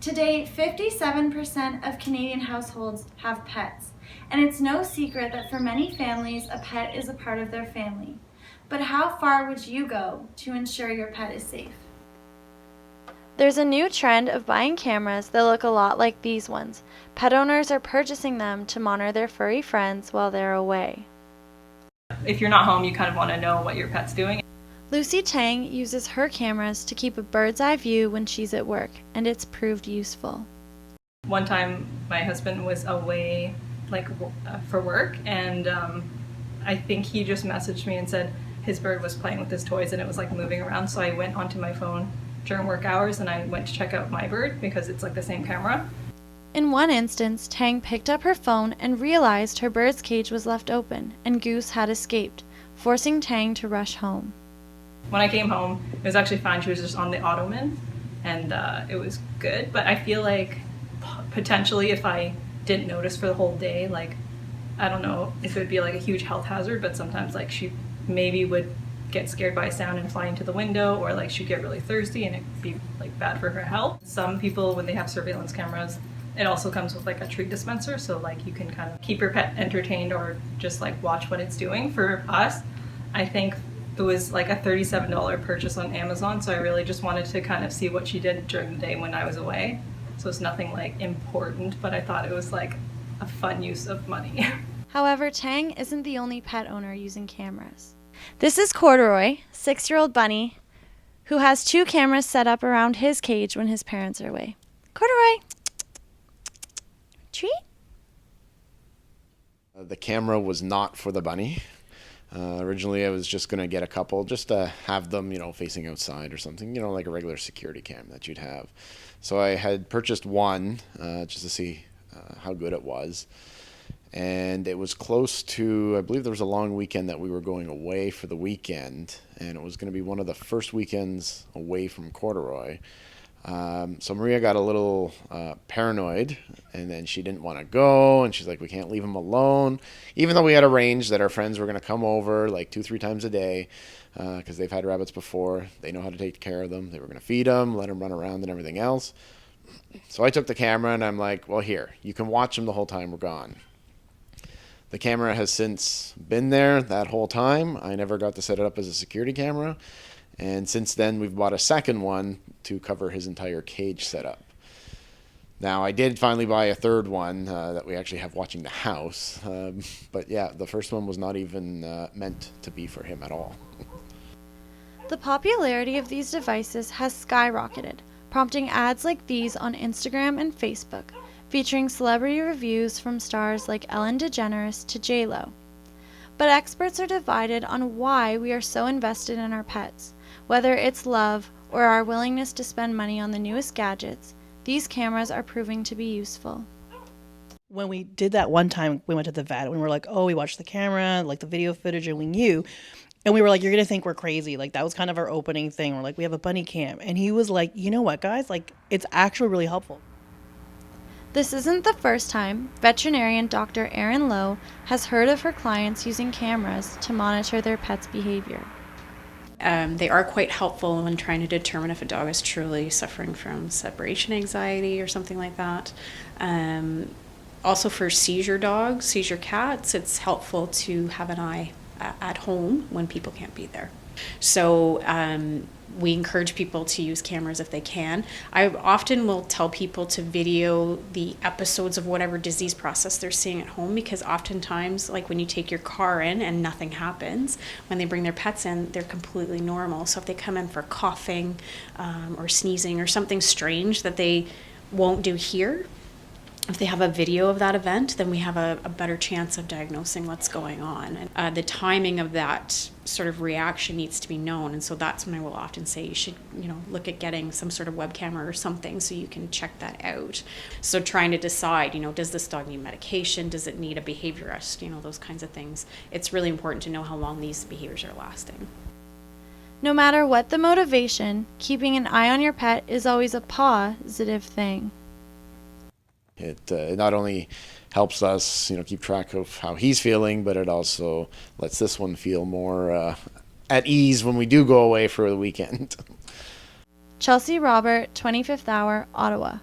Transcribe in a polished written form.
To date, 57% of Canadian households have pets, and it's no secret that for many families, a pet is a part of their family. But how far would you go to ensure your pet is safe? There's a new trend of buying cameras that look a lot like these ones. Pet owners are purchasing them to monitor their furry friends while they're away. If you're not home, you kind of want to know what your pet's doing. Lucy Tang uses her cameras to keep a bird's eye view when she's at work, and it's proved useful. One time my husband was away for work, and I think he just messaged me and said his bird was playing with his toys and it was like moving around, so I went onto my phone during work hours and I went to check out my bird because it's like the same camera. In one instance, Tang picked up her phone and realized her bird's cage was left open and Goose had escaped, forcing Tang to rush home. When I came home, it was actually fine. She was just on the ottoman and it was good, but I feel like potentially if I didn't notice for the whole day, like I don't know if it would be like a huge health hazard, but sometimes like she maybe would get scared by a sound and fly into the window, or like she'd get really thirsty and it'd be like bad for her health. Some people, when they have surveillance cameras, it also comes with like a treat dispenser, so like you can kind of keep your pet entertained or just like watch what it's doing. For us, I think it was like a $37 purchase on Amazon, so I really just wanted to kind of see what she did during the day when I was away. So it's nothing like important, but I thought it was like a fun use of money. However, Tang isn't the only pet owner using cameras. This is Corduroy, 6-year-old bunny, who has 2 cameras set up around his cage when his parents are away. Corduroy! Treat? The camera was not for the bunny. Originally, I was just going to get a couple just to have them, facing outside or something, like a regular security cam that you'd have. So I had purchased one just to see how good it was. And it was close to, I believe there was a long weekend that we were going away for the weekend, and it was going to be one of the first weekends away from Corduroy. So Maria got a little paranoid, and then she didn't want to go, and she's like, we can't leave him alone, even though we had arranged that our friends were going to come over like 2-3 times a day, because they've had rabbits before. They know how to take care of them. They were going to feed them, let them run around and everything else. So I took the camera, and I'm like, well, here, you can watch them the whole time we're gone. The camera has since been there that whole time. I never got to set it up as a security camera. And since then, we've bought a second one to cover his entire cage setup. Now, I did finally buy a third one that we actually have watching the house. But yeah, the first one was not even meant to be for him at all. The popularity of these devices has skyrocketed, prompting ads like these on Instagram and Facebook, featuring celebrity reviews from stars like Ellen DeGeneres to J-Lo. But experts are divided on why we are so invested in our pets. Whether it's love or our willingness to spend money on the newest gadgets, these cameras are proving to be useful. When we did that one time, we went to the vet and we were like, oh, we watched the camera, like the video footage, and we knew. And we were like, you're going to think we're crazy. Like, that was kind of our opening thing. We're like, we have a bunny cam. And he was like, you know what, guys? Like, it's actually really helpful. This isn't the first time veterinarian Dr. Erin Lowe has heard of her clients using cameras to monitor their pet's behavior. They are quite helpful when trying to determine if a dog is truly suffering from separation anxiety or something like that. Also for seizure dogs, seizure cats, it's helpful to have an eye at home when people can't be there. So we encourage people to use cameras if they can. I often will tell people to video the episodes of whatever disease process they're seeing at home, because oftentimes, like when you take your car in and nothing happens, when they bring their pets in, they're completely normal. So if they come in for coughing or sneezing or something strange that they won't do here, if they have a video of that event, then we have a better chance of diagnosing what's going on. And the timing of that sort of reaction needs to be known, and so that's when I will often say you should, look at getting some sort of web camera or something so you can check that out. So trying to decide, does this dog need medication? Does it need a behaviorist? Those kinds of things. It's really important to know how long these behaviors are lasting. No matter what the motivation, keeping an eye on your pet is always a positive thing. It not only helps us, keep track of how he's feeling, but it also lets this one feel more at ease when we do go away for the weekend. Chelsea Robert, 25th Hour, Ottawa.